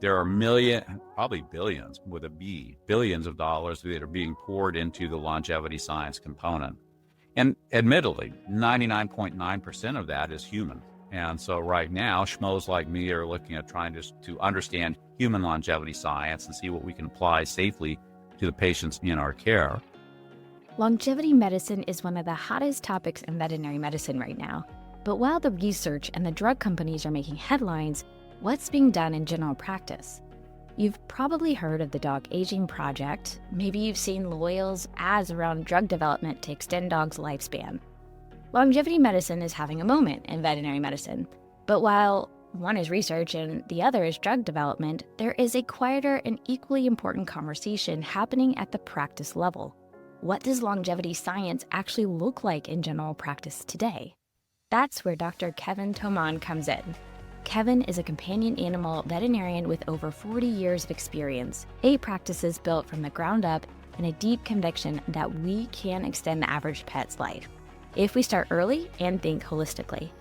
There are probably billions with a B, billions of dollars that are being poured into the longevity science component. And admittedly, 99.9% of that is human. And so right now, schmoes like me are looking at trying to understand human longevity science and see what we can apply safely to the patients in our care. Longevity medicine is one of the hottest topics in veterinary medicine right now. But while the research and the drug companies are making headlines, what's being done in general practice? You've probably heard of the Dog Aging Project. Maybe you've seen L'Oreal's ads around drug development to extend dogs' lifespan. Longevity medicine is having a moment in veterinary medicine. But while one is research and the other is drug development, there is a quieter and equally important conversation happening at the practice level. What does longevity science actually look like in general practice today? That's where Dr. Kevin Toman comes in. Kevin is a companion animal veterinarian with over 40 years of experience, 8 practices built from the ground up, and a deep conviction that we can extend the average pet's life if we start early and think holistically.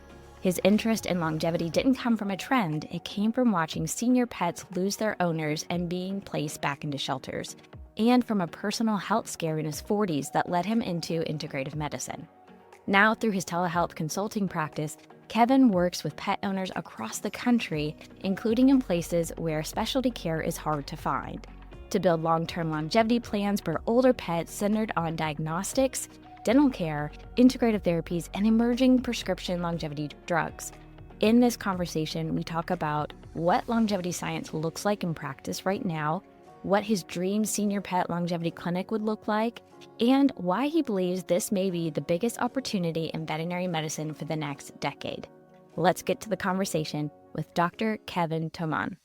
His interest in longevity didn't come from a trend, it came from watching senior pets lose their owners and being placed back into shelters, and from a personal health scare in his 40s that led him into integrative medicine. Now, through his telehealth consulting practice, Kevin works with pet owners across the country, including in places where specialty care is hard to find, to build long-term longevity plans for older pets centered on diagnostics, dental care, integrative therapies, and emerging prescription longevity drugs. In this conversation, we talk about what longevity science looks like in practice right now, what his dream senior pet longevity clinic would look like, and why he believes this may be the biggest opportunity in veterinary medicine for the next decade. Let's get to the conversation with Dr. Kevin Toman.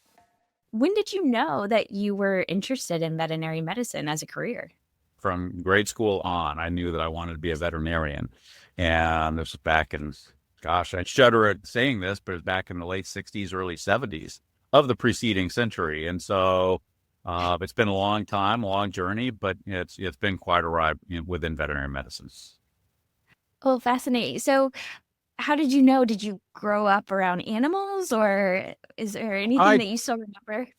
When did you know that you were interested in veterinary medicine as a career? From grade school on, I knew that I wanted to be a veterinarian. And this was back in, I shudder at saying this, but it was back in the late 60s, early 70s of the preceding century. And so it's been a long time, a long journey, but it's been quite a ride within veterinary medicine. Oh, fascinating. So how did you know? Did you grow up around animals, or is there anything that you still remember?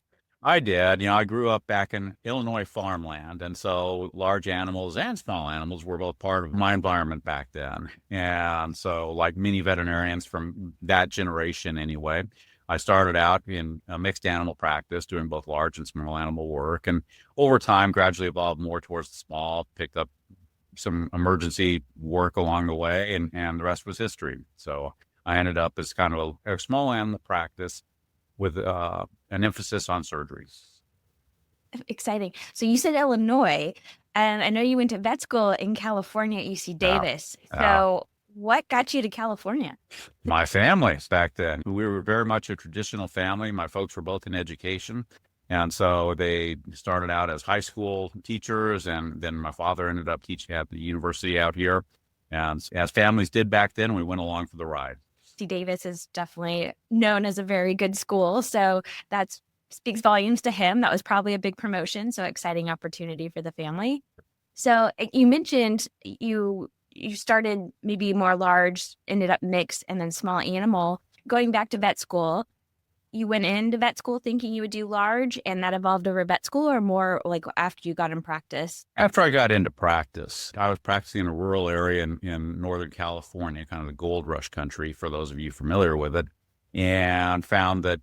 I did. I grew up back in Illinois farmland, and so large animals and small animals were both part of my environment back then. And so, like many veterinarians from that generation anyway, I started out in a mixed animal practice, doing both large and small animal work, and over time gradually evolved more towards the small, picked up some emergency work along the way, and the rest was history. So I ended up as kind of a small animal practice with an emphasis on surgeries. Exciting. So you said Illinois, and I know you went to vet school in California at UC Davis. So what got you to California? My family back then. We were very much a traditional family. My folks were both in education. And so they started out as high school teachers, and then my father ended up teaching at the university out here. And as families did back then, we went along for the ride. UC Davis is definitely known as a very good school. So that speaks volumes to him. That was probably a big promotion. So exciting opportunity for the family. So you mentioned you started maybe more large, ended up mixed, and then small animal. Going back to vet school, you went into vet school thinking you would do large, and that evolved over vet school, or more like after you got in practice? After I got into practice, I was practicing in a rural area in Northern California, kind of the gold rush country, for those of you familiar with it, and found that,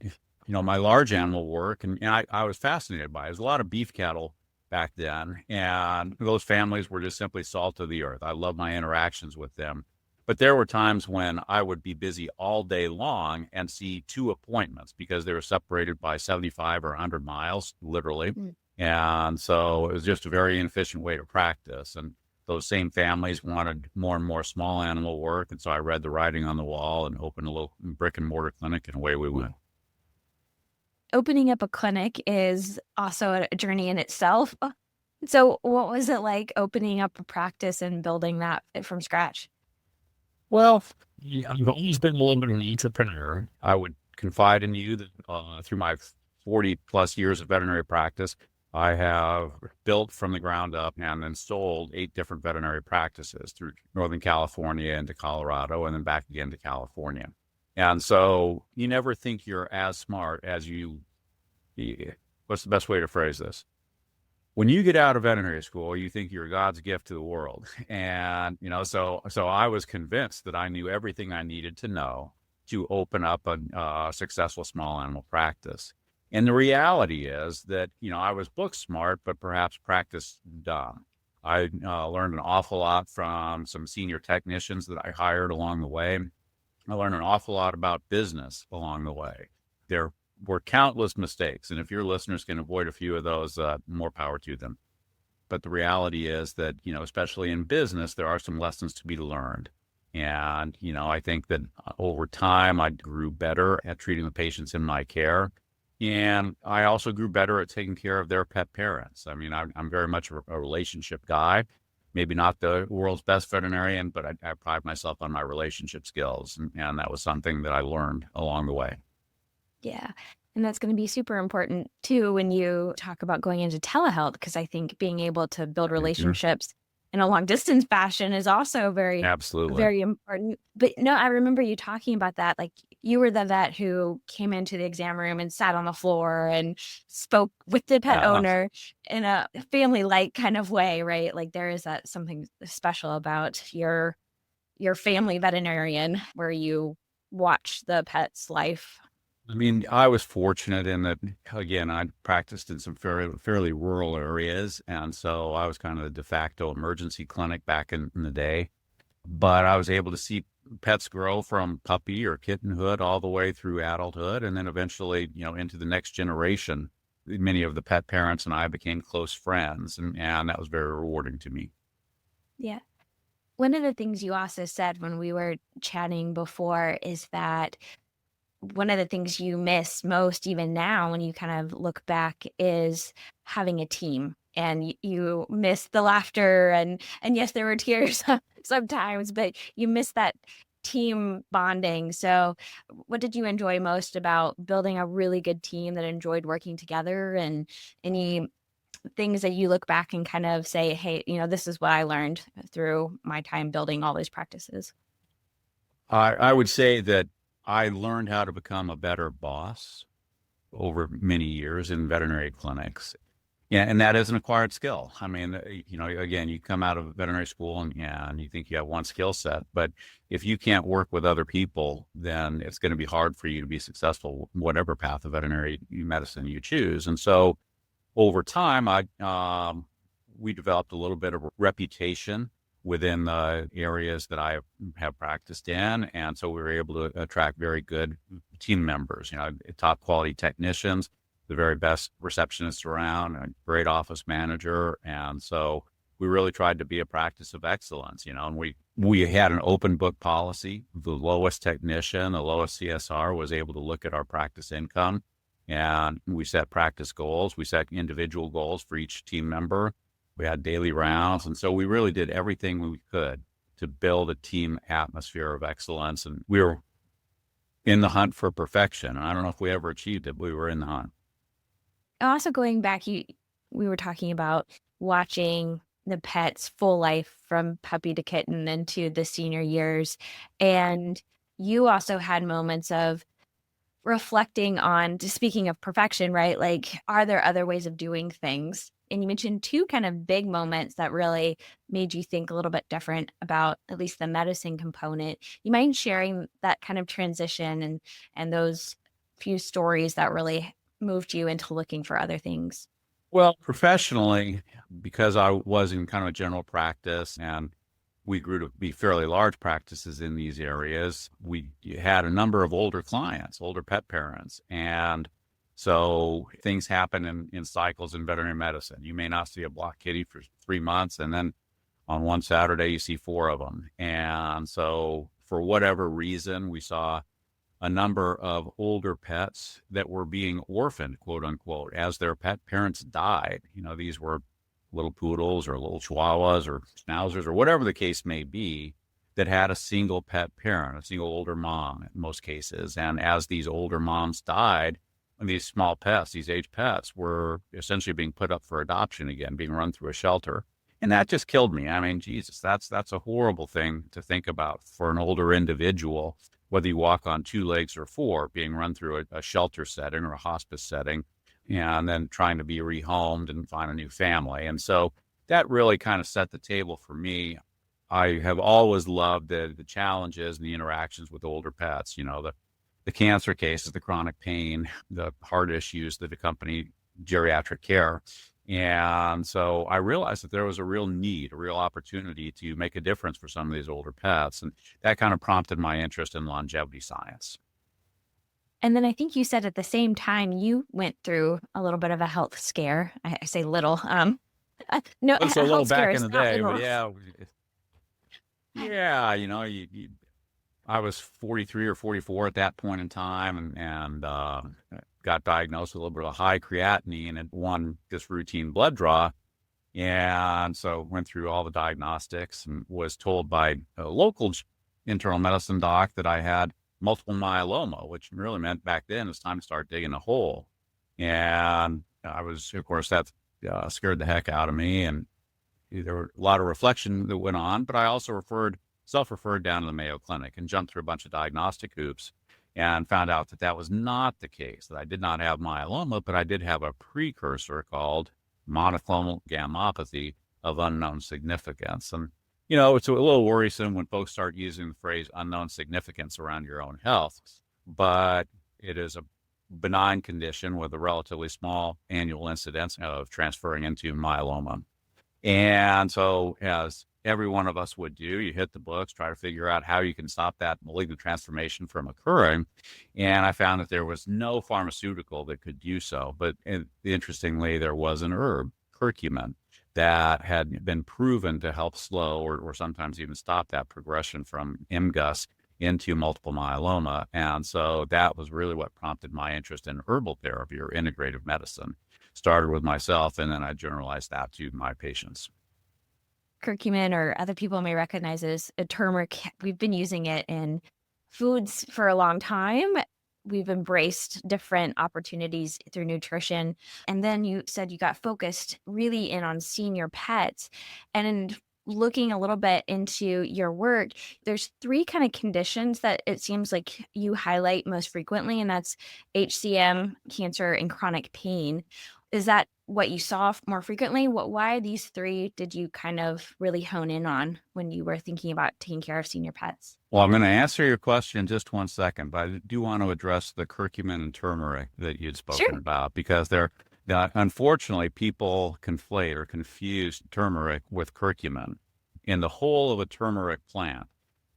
my large animal work, and I was fascinated by it. There's a lot of beef cattle back then, and those families were just simply salt of the earth. I loved my interactions with them. But there were times when I would be busy all day long and see 2 appointments because they were separated by 75 or 100 miles, literally. And so it was just a very inefficient way to practice. And those same families wanted more and more small animal work. And so I read the writing on the wall and opened a little brick and mortar clinic, and away we went. Opening up a clinic is also a journey in itself. So what was it like opening up a practice and building that from scratch? Well, I've always been a little bit of an entrepreneur. I would confide in you that through my 40 plus years of veterinary practice, I have built from the ground up and then sold 8 different veterinary practices through Northern California into Colorado and then back again to California. And so you never think you're as smart as you What's the best way to phrase this? When you get out of veterinary school, you think you're God's gift to the world. And, so I was convinced that I knew everything I needed to know to open up a successful small animal practice. And the reality is that, I was book smart, but perhaps practice dumb. I learned an awful lot from some senior technicians that I hired along the way. I learned an awful lot about business along the way. There were countless mistakes. And if your listeners can avoid a few of those, more power to them. But the reality is that, especially in business, there are some lessons to be learned. And, I think that over time, I grew better at treating the patients in my care. And I also grew better at taking care of their pet parents. I mean, I'm very much a relationship guy. Maybe not the world's best veterinarian, but I pride myself on my relationship skills. And that was something that I learned along the way. Yeah. And that's going to be super important too when you talk about going into telehealth, because I think being able to build relationships in a long distance fashion is also Absolutely very important. But no, I remember you talking about that. Like you were the vet who came into the exam room and sat on the floor and spoke with the pet owner in a family-like kind of way, right? Like there is that something special about your family veterinarian where you watch the pet's life. I mean, I was fortunate in that, again, I practiced in some fairly rural areas. And so I was kind of the de facto emergency clinic back in the day. But I was able to see pets grow from puppy or kittenhood all the way through adulthood. And then eventually, into the next generation. Many of the pet parents and I became close friends. And that was very rewarding to me. Yeah. One of the things you also said when we were chatting before is that one of the things you miss most, even now, when you kind of look back, is having a team. And you miss the laughter and yes, there were tears sometimes, but you miss that team bonding. So what did you enjoy most about building a really good team that enjoyed working together, and any things that you look back and kind of say, hey, this is what I learned through my time building all those practices? I would say that I learned how to become a better boss over many years in veterinary clinics. Yeah, and that is an acquired skill. I mean, again, you come out of veterinary school and you think you have one skill set, but if you can't work with other people, then it's going to be hard for you to be successful, whatever path of veterinary medicine you choose. And so over time, we developed a little bit of a reputation within the areas that I have practiced in. And so we were able to attract very good team members, top quality technicians, the very best receptionists around, a great office manager. And so we really tried to be a practice of excellence, and we had an open book policy. The lowest technician, the lowest CSR was able to look at our practice income, and we set practice goals. We set individual goals for each team member. We had daily rounds. And so we really did everything we could to build a team atmosphere of excellence. And we were in the hunt for perfection. And I don't know if we ever achieved it, but we were in the hunt. Also going back, we were talking about watching the pet's full life from puppy to kitten into the senior years. And you also had moments of reflecting on, just speaking of perfection, right? Like, are there other ways of doing things? And you mentioned two kind of big moments that really made you think a little bit different about at least the medicine component. You mind sharing that kind of transition and those few stories that really moved you into looking for other things? Well, professionally, because I was in kind of a general practice and we grew to be fairly large practices in these areas, we had a number of older clients, older pet parents. And so things happen in cycles in veterinary medicine. You may not see a block kitty for 3 months, and then on one Saturday, you see 4 of them. And so for whatever reason, we saw a number of older pets that were being orphaned, quote unquote, as their pet parents died. These were little poodles or little chihuahuas or schnauzers or whatever the case may be, that had a single pet parent, a single older mom in most cases. And as these older moms died, these small pets, these aged pets, were essentially being put up for adoption again, being run through a shelter. And that just killed me. I mean, Jesus, that's a horrible thing to think about for an older individual, whether you walk on 2 legs or 4, being run through a shelter setting or a hospice setting. and then trying to be rehomed and find a new family. And so that really kind of set the table for me. I have always loved the challenges and the interactions with older pets, the cancer cases, the chronic pain, the heart issues that accompany geriatric care. And so I realized that there was a real need, a real opportunity to make a difference for some of these older pets. And that kind of prompted my interest in longevity science. And then I think you said at the same time you went through a little bit of a health scare. I say little. No, It was a a little health scare back in is the not day, but little. yeah, I was 43 or 44 at that point in time, and got diagnosed with a little bit of high creatinine and one just routine blood draw. And so went through all the diagnostics and was told by a local internal medicine doc that I had multiple myeloma, which really meant back then it's time to start digging a hole. And I was, of course, that scared the heck out of me. And there were a lot of reflection that went on, but I also self-referred down to the Mayo Clinic and jumped through a bunch of diagnostic hoops and found out that that was not the case, that I did not have myeloma, but I did have a precursor called monoclonal gammopathy of unknown significance. And, it's a little worrisome when folks start using the phrase unknown significance around your own health, but it is a benign condition with a relatively small annual incidence of transferring into myeloma. And so, as every one of us would do, you hit the books, try to figure out how you can stop that malignant transformation from occurring. And I found that there was no pharmaceutical that could do so. But interestingly, there was an herb, curcumin, that had been proven to help slow or sometimes even stop that progression from MGUS into multiple myeloma. And so that was really what prompted my interest in herbal therapy or integrative medicine. Started with myself, and then I generalized that to my patients. Curcumin, or other people may recognize it as a turmeric. We've been using it in foods for a long time. We've embraced different opportunities through nutrition. And then you said you got focused really in on senior pets. And in looking a little bit into your work, there's 3 kind of conditions that it seems like you highlight most frequently, and that's HCM, cancer, and chronic pain. Is that what you saw more frequently? Why these 3 did you kind of really hone in on when you were thinking about taking care of senior pets? Well, I'm going to answer your question in just one second, but I do want to address the curcumin and turmeric that you'd spoken Sure. about, because unfortunately, people conflate or confuse turmeric with curcumin. In the whole of a turmeric plant,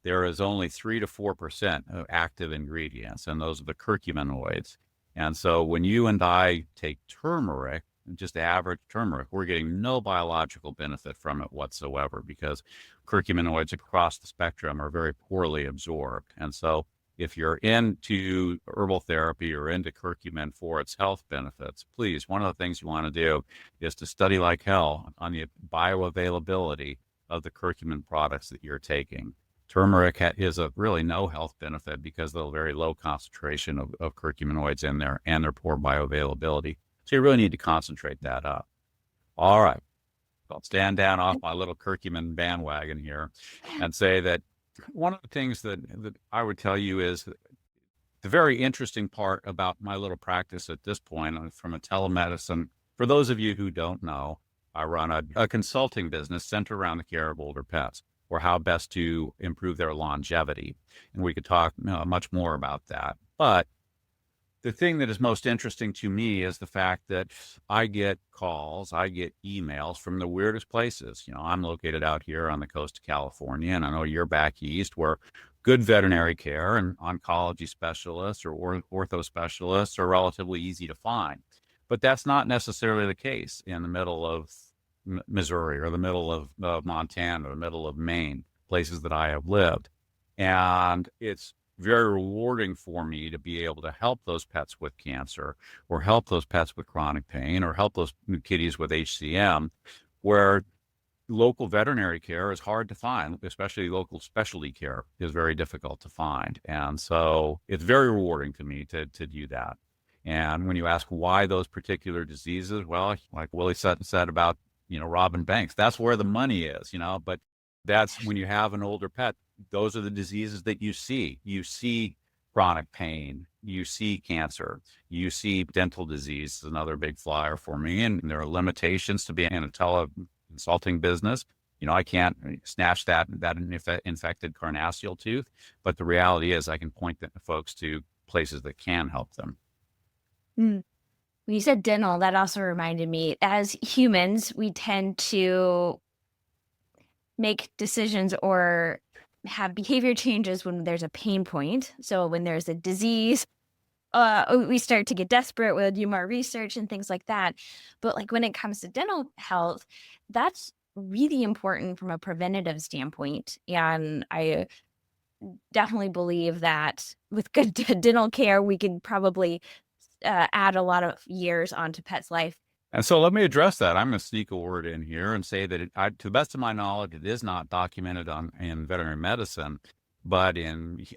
there is only 3 to 4% of active ingredients, and those are the curcuminoids. And so when you and I take turmeric, just average turmeric, we're getting no biological benefit from it whatsoever, because curcuminoids across the spectrum are very poorly absorbed. And so if you're into herbal therapy or into curcumin for its health benefits, please, one of the things you want to do is to study like hell on the bioavailability of the curcumin products that you're taking. Turmeric is a really no health benefit because of the very low concentration of curcuminoids in there and their poor bioavailability. So you really need to concentrate that up. All right. I'll stand down off my little curcumin bandwagon here and say that one of the things that I would tell you is the very interesting part about my little practice at this point from a telemedicine. For those of you who don't know, I run a consulting business centered around the care of older pets, or how best to improve their longevity. And we could talk much more about that. But the thing that is most interesting to me is the fact that I get calls, I get emails from the weirdest places. I'm located out here on the coast of California, and I know you're back east, where good veterinary care and oncology specialists or ortho specialists are relatively easy to find. But that's not necessarily the case in the middle of Missouri or the middle of Montana or the middle of Maine, places that I have lived. And it's very rewarding for me to be able to help those pets with cancer, or help those pets with chronic pain, or help those kitties with HCM, where local veterinary care is hard to find, especially local specialty care is very difficult to find. And so it's very rewarding to me to do that. And when you ask why those particular diseases, well, like Willie Sutton said about, robbing banks, that's where the money is, but that's when you have an older pet, those are the diseases that you see. You see chronic pain, you see cancer, you see dental disease is another big flyer for me. And there are limitations to being in a teleconsulting business. I can't snatch that infected carnassial tooth, but the reality is I can point the folks to places that can help them. When you said dental, that also reminded me, as humans, we tend to make decisions or have behavior changes when there's a pain point. So when there's a disease, we start to get desperate. We'll do more research and things like that. But like when it comes to dental health, that's really important from a preventative standpoint. And I definitely believe that with good dental care, we can probably add a lot of years onto pet's life. And so let me address that. I'm going to sneak a word in here and say that to the best of my knowledge, it is not documented in veterinary medicine, but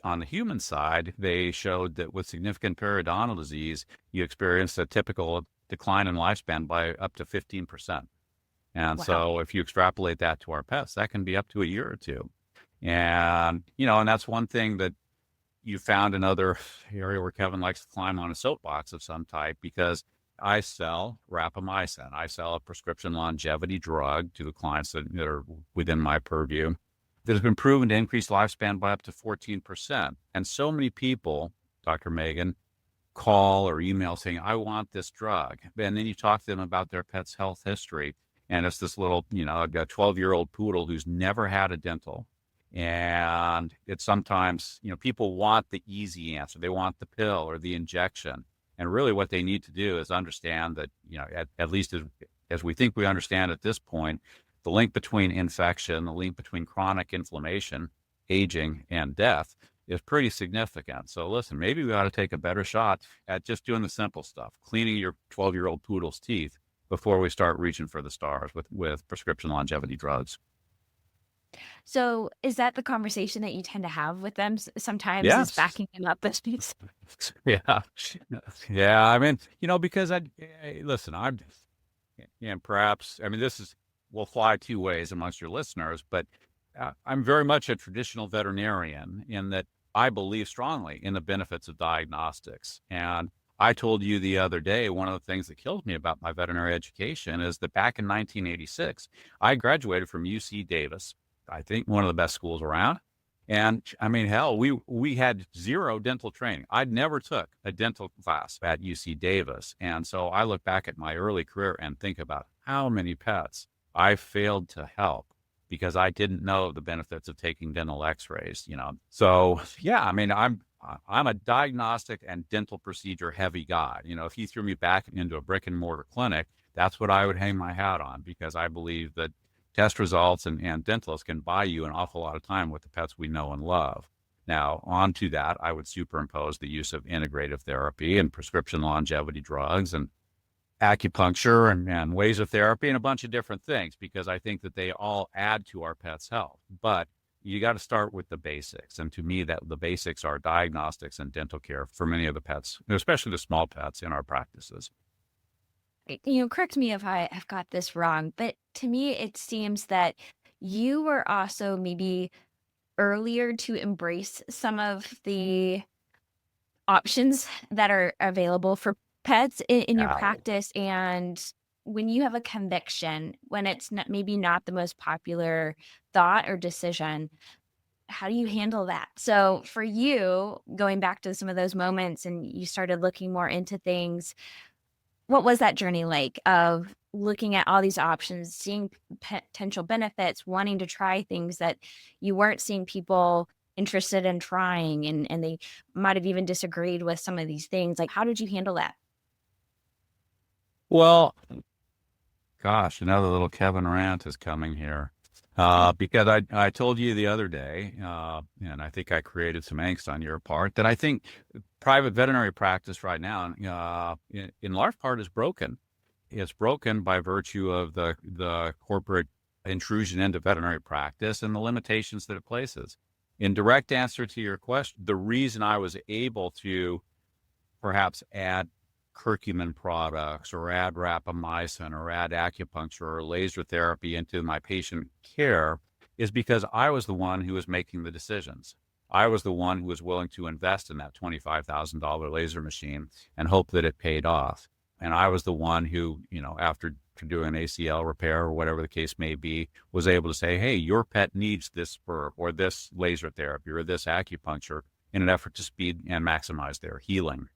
on the human side, they showed that with significant periodontal disease, you experience a typical decline in lifespan by up to 15%. And Wow. So if you extrapolate that to our pets, that can be up to a year or two. And, and that's one thing that you found another area where Kevin likes to climb on a soapbox of some type, because I sell rapamycin. I sell a prescription longevity drug to the clients that are within my purview that has been proven to increase lifespan by up to 14%. And so many people, Dr. Megan, call or email saying, I want this drug. And then you talk to them about their pet's health history. And it's this little, a 12-year-old poodle who's never had a dental. And it's sometimes, people want the easy answer. They want the pill or the injection. And really what they need to do is understand that, at least as we think we understand at this point, the link between infection, the link between chronic inflammation, aging, and death is pretty significant. So listen, maybe we ought to take a better shot at just doing the simple stuff, cleaning your 12-year-old poodle's teeth before we start reaching for the stars with prescription longevity drugs. So is that the conversation that you tend to have with them sometimes? Yes. Is backing them up as piece? Yeah. Yeah. I mean, because listen, and perhaps, this will fly two ways amongst your listeners, but I'm very much a traditional veterinarian in that I believe strongly in the benefits of diagnostics. And I told you the other day, one of the things that kills me about my veterinary education is that back in 1986, I graduated from UC Davis. I think one of the best schools around. And hell, we had zero dental training. I never took a dental class at UC Davis. And so I look back at my early career and think about how many pets I failed to help because I didn't know the benefits of taking dental x-rays, So yeah, I'm a diagnostic and dental procedure heavy guy. If you threw me back into a brick and mortar clinic, that's what I would hang my hat on, because I believe that test results and dentalists can buy you an awful lot of time with the pets we know and love. Now, onto that, I would superimpose the use of integrative therapy and prescription longevity drugs and acupuncture and ways of therapy and a bunch of different things, because I think that they all add to our pet's health. But you got to start with the basics. And to me, that the basics are diagnostics and dental care for many of the pets, especially the small pets in our practices. Correct me if I've got this wrong, but to me, it seems that you were also maybe earlier to embrace some of the options that are available for pets in your practice. And when you have a conviction, when it's maybe not the most popular thought or decision, how do you handle that? So for you, going back to some of those moments and you started looking more into things, what was that journey like of looking at all these options, seeing potential benefits, wanting to try things that you weren't seeing people interested in trying, and they might have even disagreed with some of these things? Like, how did you handle that? Well, gosh, another little Kevin rant is coming here. Because I told you the other day, and I think I created some angst on your part, that I think private veterinary practice right now, in large part, is broken. It's broken by virtue of the corporate intrusion into veterinary practice and the limitations that it places. In direct answer to your question, the reason I was able to perhaps add curcumin products or add rapamycin or add acupuncture or laser therapy into my patient care is because I was the one who was making the decisions. I was the one who was willing to invest in that $25,000 laser machine and hope that it paid off. And I was the one who, after doing an ACL repair or whatever the case may be, was able to say, hey, your pet needs this spur or this laser therapy or this acupuncture in an effort to speed and maximize their healing.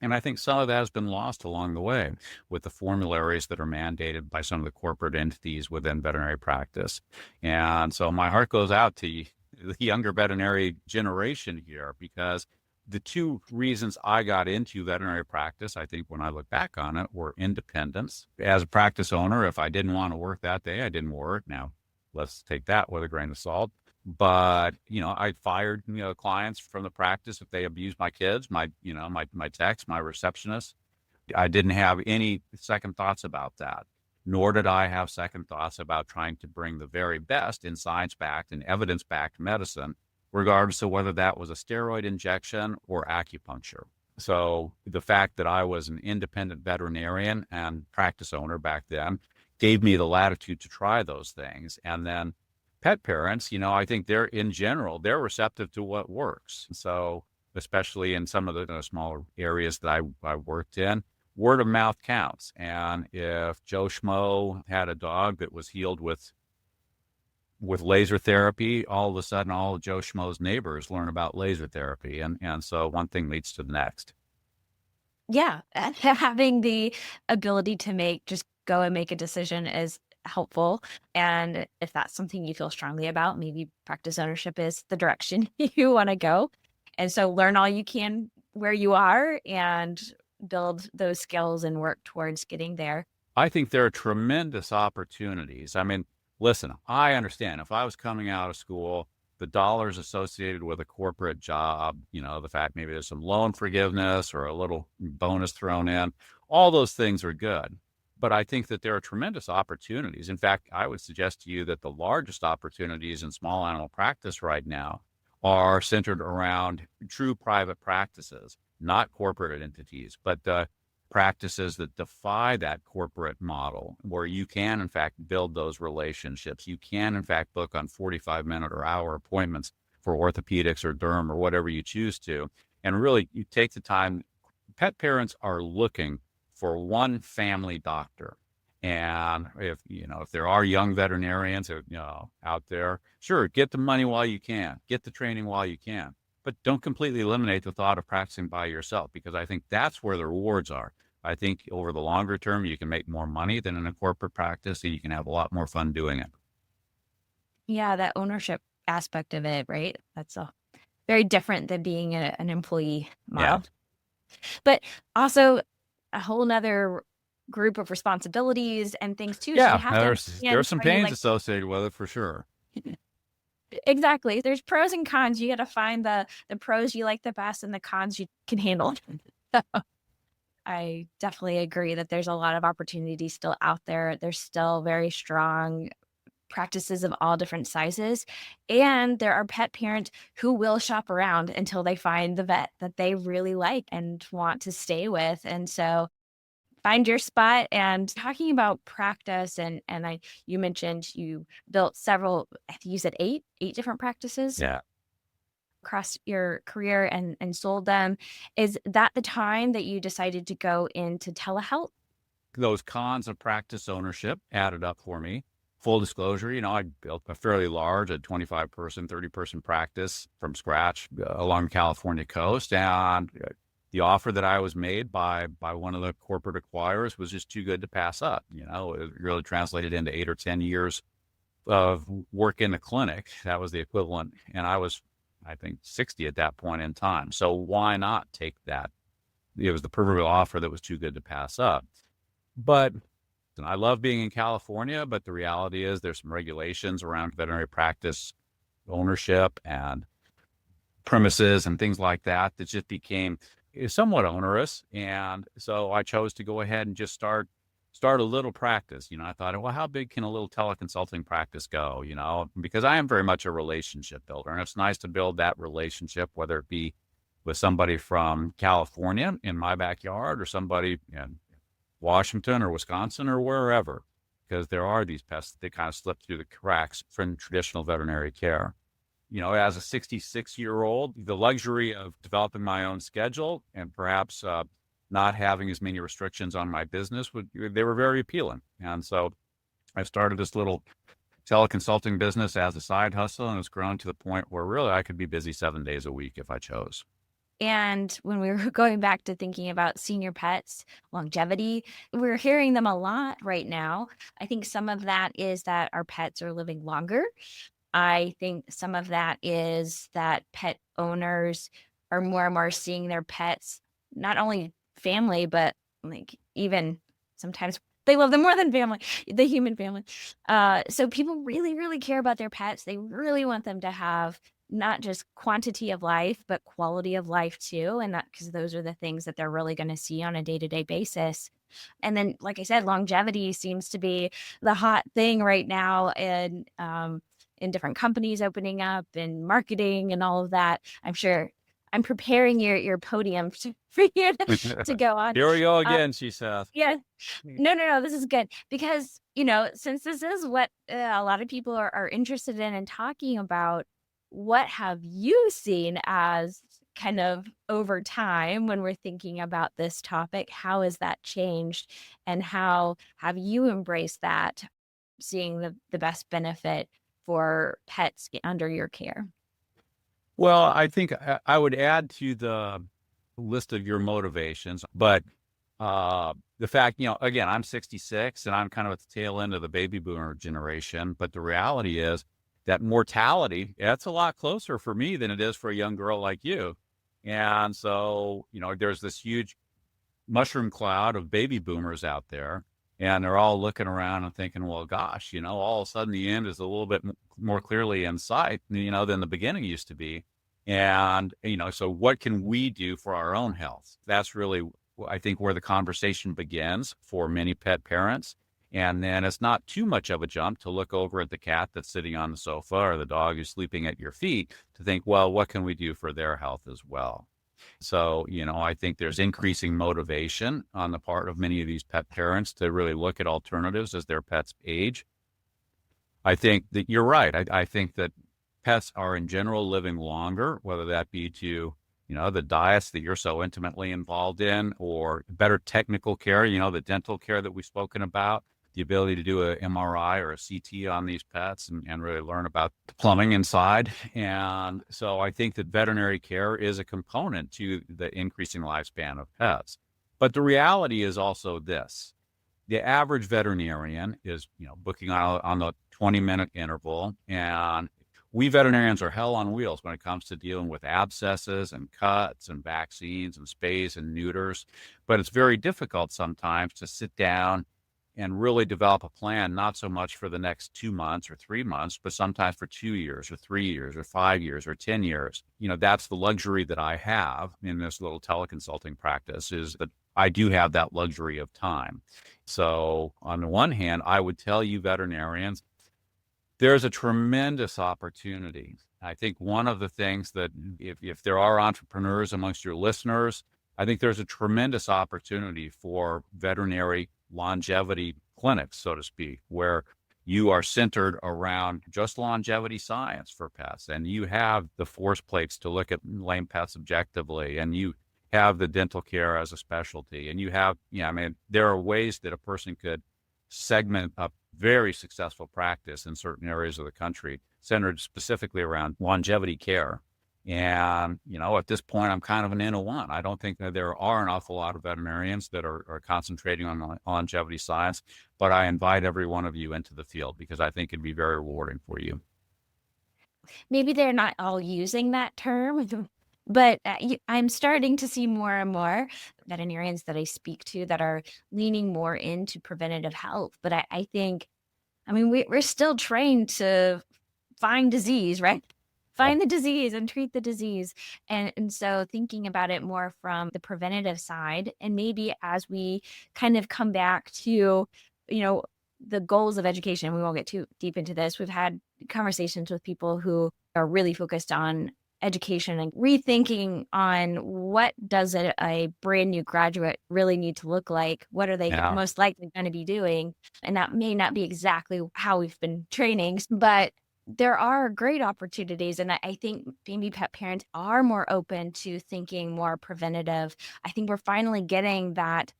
And I think some of that has been lost along the way with the formularies that are mandated by some of the corporate entities within veterinary practice. And so my heart goes out to the younger veterinary generation here, because the two reasons I got into veterinary practice, I think when I look back on it, were independence. As a practice owner, if I didn't want to work that day, I didn't work. Now, let's take that with a grain of salt. But, I fired, clients from the practice if they abused my kids, my techs, my receptionists. I didn't have any second thoughts about that, nor did I have second thoughts about trying to bring the very best in science-backed and evidence-backed medicine, regardless of whether that was a steroid injection or acupuncture. So the fact that I was an independent veterinarian and practice owner back then gave me the latitude to try those things. And then pet parents, I think they're receptive to what works. So especially in some of the smaller areas that I worked in, word of mouth counts. And if Joe Schmo had a dog that was healed with laser therapy, all of a sudden all of Joe Schmo's neighbors learn about laser therapy. And so one thing leads to the next. Yeah, and having the ability to just go and make a decision is helpful. And if that's something you feel strongly about, maybe practice ownership is the direction you want to go. And so learn all you can where you are and build those skills and work towards getting there. I think there are tremendous opportunities. I mean, listen, I understand if I was coming out of school, the dollars associated with a corporate job, the fact maybe there's some loan forgiveness or a little bonus thrown in, all those things are good. But I think that there are tremendous opportunities. In fact, I would suggest to you that the largest opportunities in small animal practice right now are centered around true private practices, not corporate entities, but practices that defy that corporate model, where you can, in fact, build those relationships. You can, in fact, book on 45-minute or hour appointments for orthopedics or derm or whatever you choose to. And really, you take the time. Pet parents are looking for one family doctor. And if there are young veterinarians out there, sure, get the money while you can, get the training while you can, but don't completely eliminate the thought of practicing by yourself, because I think that's where the rewards are. I think over the longer term, you can make more money than in a corporate practice, and you can have a lot more fun doing it. Yeah, that ownership aspect of it, right? That's very different than being an employee model. Yeah. But also a whole nother group of responsibilities and things too. Yeah, so there's some pains associated with it for sure. Exactly. There's pros and cons. You got to find the pros you like the best and the cons you can handle. I definitely agree that there's a lot of opportunities still out there. There's still very strong practices of all different sizes. And there are pet parents who will shop around until they find the vet that they really like and want to stay with. And so find your spot. And talking about practice, you mentioned you built several, I think you said eight different practices. Yeah. Across your career and sold them. Is that the time that you decided to go into telehealth? Those cons of practice ownership added up for me. Full disclosure, I built a fairly large, a 25-person, 30-person practice from scratch along the California coast. And the offer that I was made by one of the corporate acquirers was just too good to pass up. It really translated into 8 or 10 years of work in the clinic. That was the equivalent. And I was, I think, 60 at that point in time. So why not take that? It was the proverbial offer that was too good to pass up. But I love being in California, but the reality is there's some regulations around veterinary practice ownership and premises and things like that just became somewhat onerous. And so I chose to go ahead and just start a little practice. I thought, well, how big can a little teleconsulting practice go? Because I am very much a relationship builder, and it's nice to build that relationship, whether it be with somebody from California in my backyard or somebody in Washington or Wisconsin or wherever, because there are these pests that kind of slip through the cracks from traditional veterinary care. as a 66-year-old, the luxury of developing my own schedule and perhaps not having as many restrictions on my business, they were very appealing. And so I started this little teleconsulting business as a side hustle, and it's grown to the point where really I could be busy 7 days a week if I chose. And when we were going back to thinking about senior pets, longevity, we're hearing them a lot right now. I think some of that is that our pets are living longer. I think some of that is that pet owners are more and more seeing their pets, not only family, but like even sometimes they love them more than family, the human family. So people really, really care about their pets. They really want them to have not just quantity of life, but quality of life too. And that because those are the things that they're really going to see on a day-to-day basis. And then, like I said, longevity seems to be the hot thing right now. And in different companies opening up and marketing and all of that. I'm sure I'm preparing your podium for you to go on. Here we go again, she says. Yeah. No, this is good because, since this is what a lot of people are interested in and talking about, what have you seen as kind of over time when we're thinking about this topic? How has that changed and how have you embraced that, seeing the best benefit for pets under your care? Well, I think I would add to the list of your motivations, but the fact, again, I'm 66 and I'm kind of at the tail end of the baby boomer generation, but the reality is that mortality, that's a lot closer for me than it is for a young girl like you. And so, there's this huge mushroom cloud of baby boomers out there, and they're all looking around and thinking, well, gosh, all of a sudden the end is a little bit more clearly in sight, than the beginning used to be. And, so what can we do for our own health? That's really, I think, where the conversation begins for many pet parents. And then it's not too much of a jump to look over at the cat that's sitting on the sofa or the dog who's sleeping at your feet to think, well, what can we do for their health as well? So, I think there's increasing motivation on the part of many of these pet parents to really look at alternatives as their pets age. I think that you're right. I think that pets are in general living longer, whether that be to, the diets that you're so intimately involved in or better technical care, the dental care that we've spoken about, the ability to do an MRI or a CT on these pets and really learn about the plumbing inside. And so I think that veterinary care is a component to the increasing lifespan of pets. But the reality is also this. The average veterinarian is, booking on the 20-minute interval. And we veterinarians are hell on wheels when it comes to dealing with abscesses and cuts and vaccines and spays and neuters. But it's very difficult sometimes to sit down and really develop a plan, not so much for the next 2 months or 3 months, but sometimes for 2 years or 3 years or 5 years or 10 years. That's the luxury that I have in this little teleconsulting practice, is that I do have that luxury of time. So on the one hand, I would tell you veterinarians, there's a tremendous opportunity. I think one of the things that if there are entrepreneurs amongst your listeners, I think there's a tremendous opportunity for veterinary longevity clinics, so to speak, where you are centered around just longevity science for pets. And you have the force plates to look at lame pets objectively, and you have the dental care as a specialty. And you have, there are ways that a person could segment a very successful practice in certain areas of the country centered specifically around longevity care. And, at this point, I'm kind of an N of one. I don't think that there are an awful lot of veterinarians that are concentrating on longevity science, but I invite every one of you into the field because I think it'd be very rewarding for you. Maybe they're not all using that term, but I'm starting to see more and more veterinarians that I speak to that are leaning more into preventative health. But I think, we're still trained to find disease, right? Find the disease and treat the disease. And so thinking about it more from the preventative side, and maybe as we kind of come back to, the goals of education, we won't get too deep into this. We've had conversations with people who are really focused on education and rethinking on what does a brand new graduate really need to look like? What are they most likely going to be doing? And that may not be exactly how we've been training, but there are great opportunities. And I think maybe pet parents are more open to thinking more preventative. I think we're finally getting that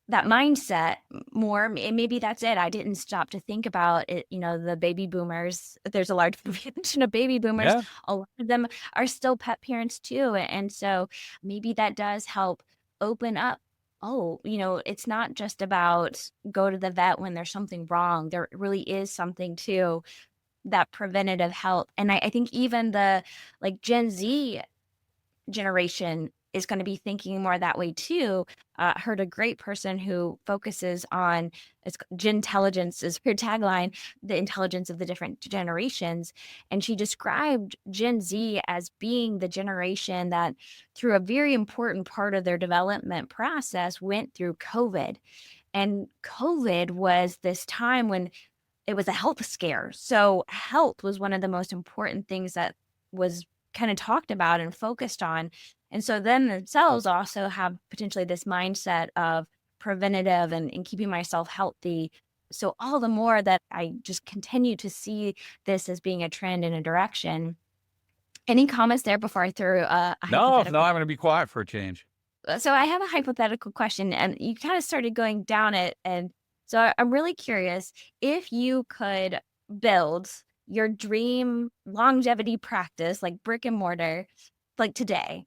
mindset more. And maybe that's it. I didn't stop to think about it. The baby boomers, there's a large population of baby boomers. Yeah. A lot of them are still pet parents too. And so maybe that does help open up. Oh, it's not just about go to the vet when there's something wrong. There really is something to that preventative health. And I think even the like Gen Z generation is going to be thinking more that way too. Heard a great person who focuses on it's Intelligence is her tagline, the intelligence of the different generations. And she described Gen Z as being the generation that, through a very important part of their development process, went through COVID. And COVID was this time when it was a health scare. So health was one of the most important things that was kind of talked about and focused on. And so then themselves also have potentially this mindset of preventative and keeping myself healthy. So all the more that I just continue to see this as being a trend in a direction. Any comments there before I throw a No, hypothetical? I'm going to be quiet for a change. So I have a hypothetical question, and you kind of started going down it. And so I'm really curious if you could build your dream longevity practice, like brick and mortar, like today,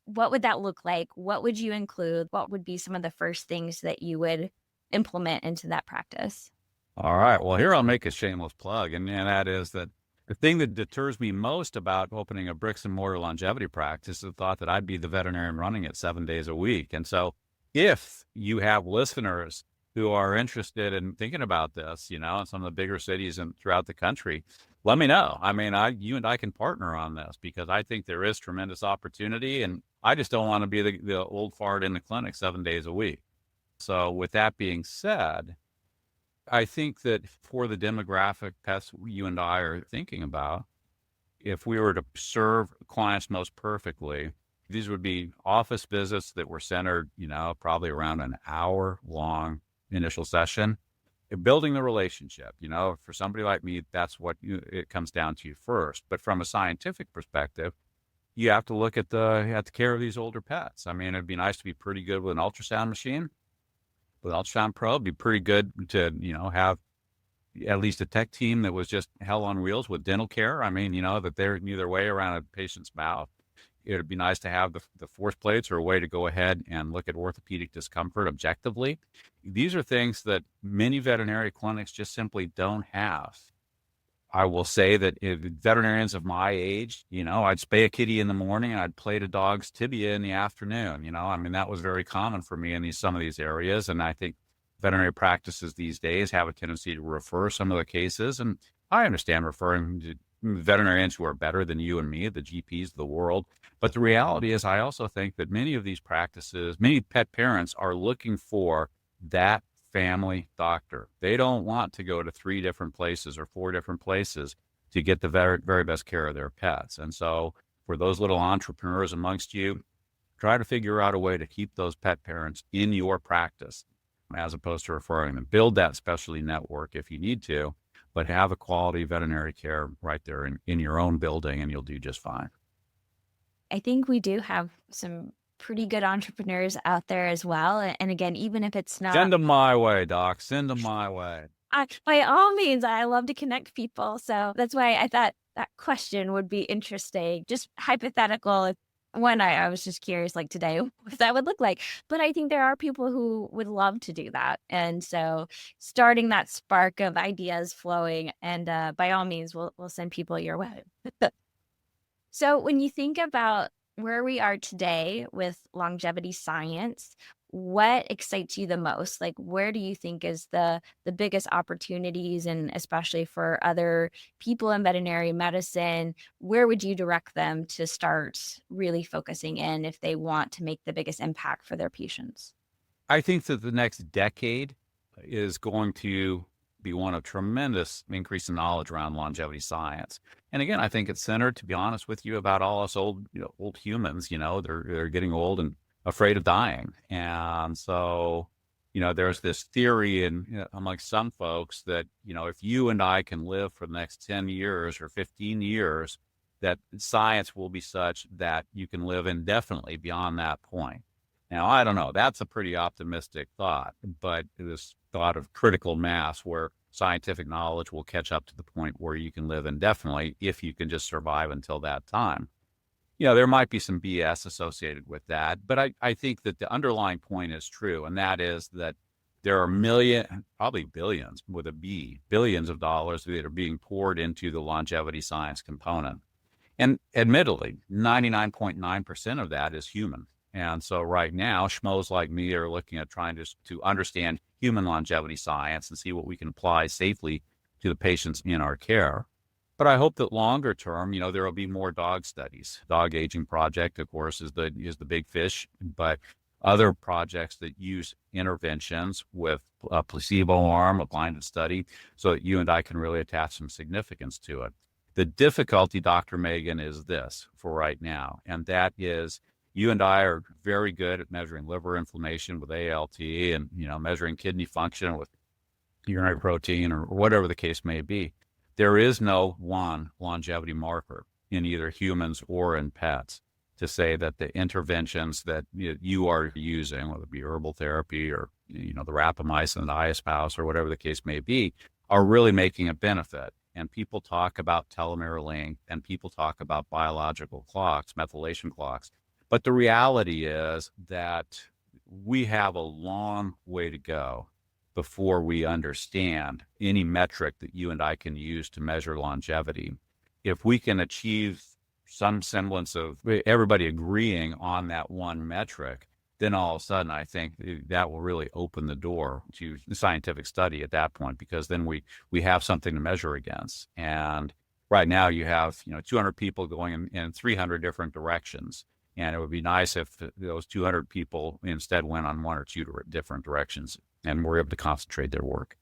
what would that look like? What would you include? What would be some of the first things that you would implement into that practice? All right. Well, here I'll make a shameless plug, and that is that the thing that deters me most about opening a bricks and mortar longevity practice is the thought that I'd be the veterinarian running it 7 days a week. And so if you have listeners who are interested in thinking about this, in some of the bigger cities and throughout the country, let me know. I mean, you and I can partner on this because I think there is tremendous opportunity, and I just don't want to be the old fart in the clinic 7 days a week. So with that being said, I think that for the demographic pets you and I are thinking about, if we were to serve clients most perfectly, these would be office visits that were centered, probably around an hour long initial session. Building the relationship, for somebody like me, that's what it comes down to first. But from a scientific perspective, you have to look at the care of these older pets. I mean, it'd be nice to be pretty good with an ultrasound machine. With ultrasound probe, it'd be pretty good to, have at least a tech team that was just hell on wheels with dental care. I mean, that they're knew their way around a patient's mouth. It'd be nice to have the force plates or a way to go ahead and look at orthopedic discomfort objectively. These are things that many veterinary clinics just simply don't have. I will say that if veterinarians of my age, I'd spay a kitty in the morning and I'd plate a dog's tibia in the afternoon. I mean, that was very common for me in some of these areas. And I think veterinary practices these days have a tendency to refer some of the cases. And I understand referring to veterinarians who are better than you and me, the GPs of the world. But the reality is, I also think that many of these practices, many pet parents are looking for that family doctor. They don't want to go to 3 different places or 4 different places to get the very, very best care of their pets. And so for those little entrepreneurs amongst you, try to figure out a way to keep those pet parents in your practice as opposed to referring them. Build that specialty network if you need to, but have a quality veterinary care right there in your own building, and you'll do just fine. I think we do have some pretty good entrepreneurs out there as well. And again, even if it's not, Send them my way, Doc. Send them my way. by all means, I love to connect people. So that's why I thought that question would be interesting. Just hypothetical. I was just curious, like today, what that would look like. But I think there are people who would love to do that. And so starting that spark of ideas flowing, and by all means, we'll send people your way. So when you think about where we are today with longevity science, what excites you the most? Like, where do you think is the biggest opportunities, and especially for other people in veterinary medicine, where would you direct them to start really focusing in if they want to make the biggest impact for their patients? I think that the next decade is going to be one of tremendous increase in knowledge around longevity science. And again, I think it's centered, to be honest with you, about all us old humans. They're getting old and afraid of dying. And so there's this theory among some folks that, if you and I can live for the next 10 years or 15 years, that science will be such that you can live indefinitely beyond that point. Now, I don't know. That's a pretty optimistic thought, but this thought of critical mass where scientific knowledge will catch up to the point where you can live indefinitely if you can just survive until that time. There might be some BS associated with that, but I think that the underlying point is true, and that is that there are probably billions with a B, billions of dollars that are being poured into the longevity science component. And admittedly, 99.9% of that is human. And so right now, schmoes like me are looking at trying to understand human longevity science and see what we can apply safely to the patients in our care. But I hope that longer term, there will be more dog studies. Dog Aging Project, of course, is the big fish, but other projects that use interventions with a placebo arm, a blinded study, so that you and I can really attach some significance to it. The difficulty, Dr. Megan, is this for right now, and that is you and I are very good at measuring liver inflammation with ALT and, measuring kidney function with urinary protein or whatever the case may be. There is no one longevity marker in either humans or in pets to say that the interventions that you are using, whether it be herbal therapy or, the rapamycin, the iSpouse, or whatever the case may be, are really making a benefit. And people talk about telomere length and people talk about biological clocks, methylation clocks. But the reality is that we have a long way to go before we understand any metric that you and I can use to measure longevity. If we can achieve some semblance of everybody agreeing on that one metric, then all of a sudden I think that will really open the door to scientific study at that point, because then we have something to measure against. And right now you have 200 people going in 300 different directions. And it would be nice if those 200 people instead went on one or two different directions and were able to concentrate their work.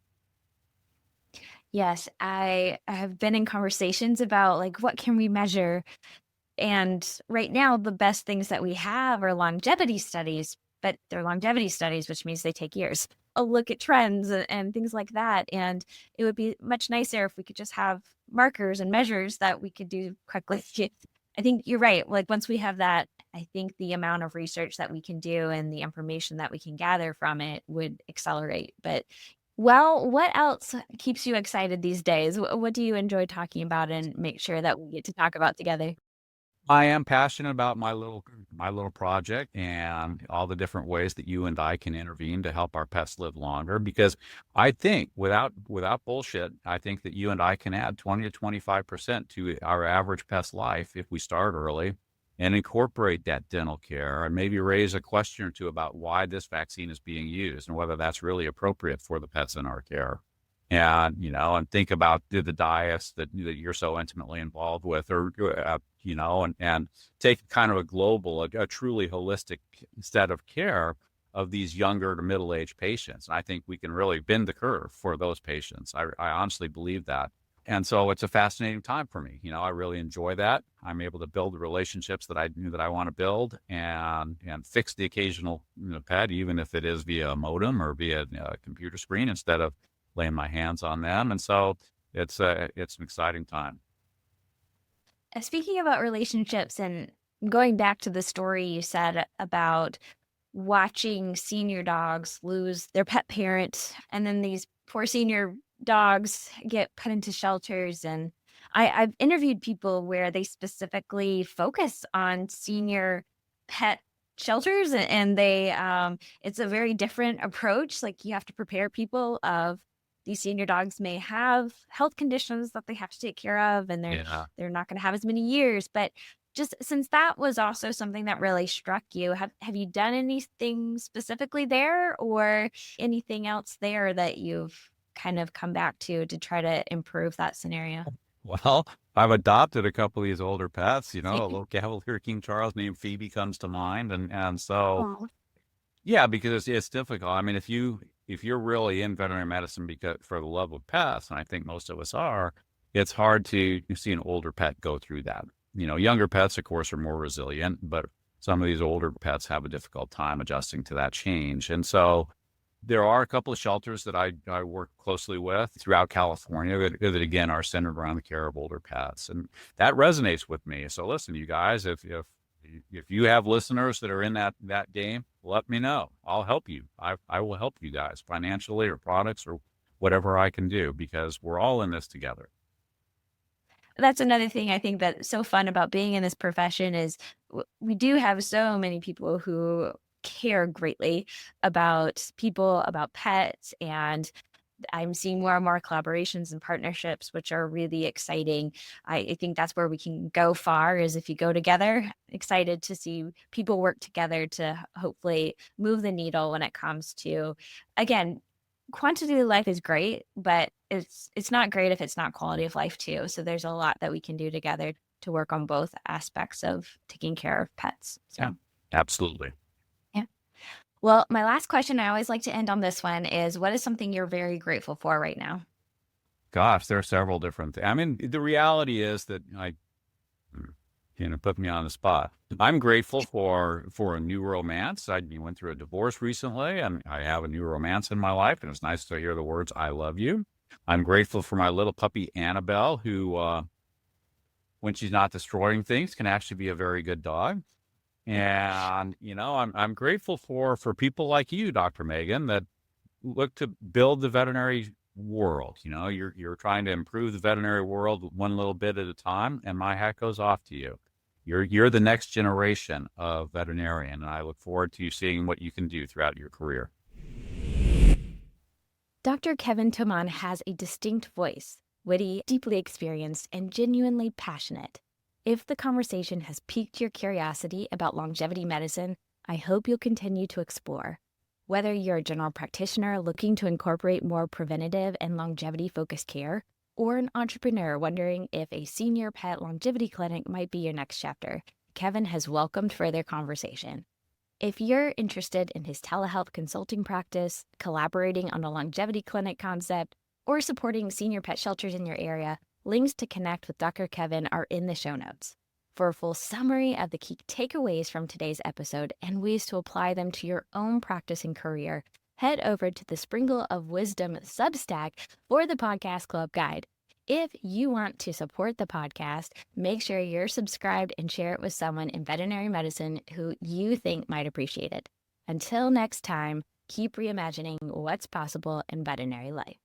Yes, I have been in conversations about what can we measure? And right now, the best things that we have are longevity studies, but they're longevity studies, which means they take years. A look at trends and things like that. And it would be much nicer if we could just have markers and measures that we could do quickly. I think you're right. Once we have that, I think the amount of research that we can do and the information that we can gather from it would accelerate. But what else keeps you excited these days? What do you enjoy talking about and make sure that we get to talk about together? I am passionate about my little project and all the different ways that you and I can intervene to help our pets live longer, because I think without bullshit, I think that you and I can add 20 to 25% to our average pet's life if we start early and incorporate that dental care and maybe raise a question or two about why this vaccine is being used and whether that's really appropriate for the pets in our care. And, and think about the diets that you're so intimately involved with, or, and take kind of a global, a truly holistic set of care of these younger to middle-aged patients. And I think we can really bend the curve for those patients. I honestly believe that. And so it's a fascinating time for me. I really enjoy that. I'm able to build the relationships that I want to build and fix the occasional pet, even if it is via a modem or via a computer screen, instead of laying my hands on them. And so it's an exciting time. Speaking about relationships and going back to the story you said about watching senior dogs lose their pet parent, and then these poor senior dogs get put into shelters. And I've interviewed people where they specifically focus on senior pet shelters, and they it's a very different approach. You have to prepare people of these senior dogs may have health conditions that they have to take care of, and they're not going to have as many years. But just since that was also something that really struck you, have you done anything specifically there, or anything else there that you've kind of come back to try to improve that scenario? Well, I've adopted a couple of these older pets, a little Cavalier King Charles named Phoebe comes to mind. And so, Aw. yeah, because it's difficult. I mean, if you're really in veterinary medicine because for the love of pets, and I think most of us are, it's hard to see an older pet go through that. Younger pets, of course, are more resilient, but some of these older pets have a difficult time adjusting to that change. And so There are a couple of shelters that I work closely with throughout California that again are centered around the care of older pets, and that resonates with me. So listen, you guys, if you have listeners that are in that game, let me know. I'll help you. I will help you guys financially or products or whatever I can do, because we're all in this together. That's another thing I think that's so fun about being in this profession is we do have so many people who care greatly about people, about pets, and I'm seeing more and more collaborations and partnerships, which are really exciting. I think that's where we can go far is if you go together. Excited to see people work together to hopefully move the needle when it comes to, again, quantity of life is great, but it's not great if it's not quality of life too. So there's a lot that we can do together to work on both aspects of taking care of pets. So Yeah, absolutely. yeah. Well, my last question, I always like to end on this one, is what is something you're very grateful for right now? Gosh, there are several different things. I mean, the reality is that put me on the spot. I'm grateful for a new romance. I went through a divorce recently, and I have a new romance in my life, and it's nice to hear the words "I love you." I'm grateful for my little puppy Annabelle, who, when she's not destroying things, can actually be a very good dog. And I'm grateful for people like you, Dr. Megan, that look to build the veterinary world. You're trying to improve the veterinary world one little bit at a time, and my hat goes off to you. You're the next generation of veterinarian, and I look forward to seeing what you can do throughout your career. Dr. Kevin Toman has a distinct voice, witty, deeply experienced, and genuinely passionate. If the conversation has piqued your curiosity about longevity medicine, I hope you'll continue to explore. Whether you're a general practitioner looking to incorporate more preventative and longevity-focused care, or an entrepreneur wondering if a senior pet longevity clinic might be your next chapter, Kevin has welcomed further conversation. If you're interested in his telehealth consulting practice, collaborating on a longevity clinic concept, or supporting senior pet shelters in your area, links to connect with Dr. Kevin are in the show notes. For a full summary of the key takeaways from today's episode and ways to apply them to your own practice and career, head over to the Sprinkle of Wisdom Substack for the Podcast Club Guide. If you want to support the podcast, make sure you're subscribed and share it with someone in veterinary medicine who you think might appreciate it. Until next time, keep reimagining what's possible in veterinary life.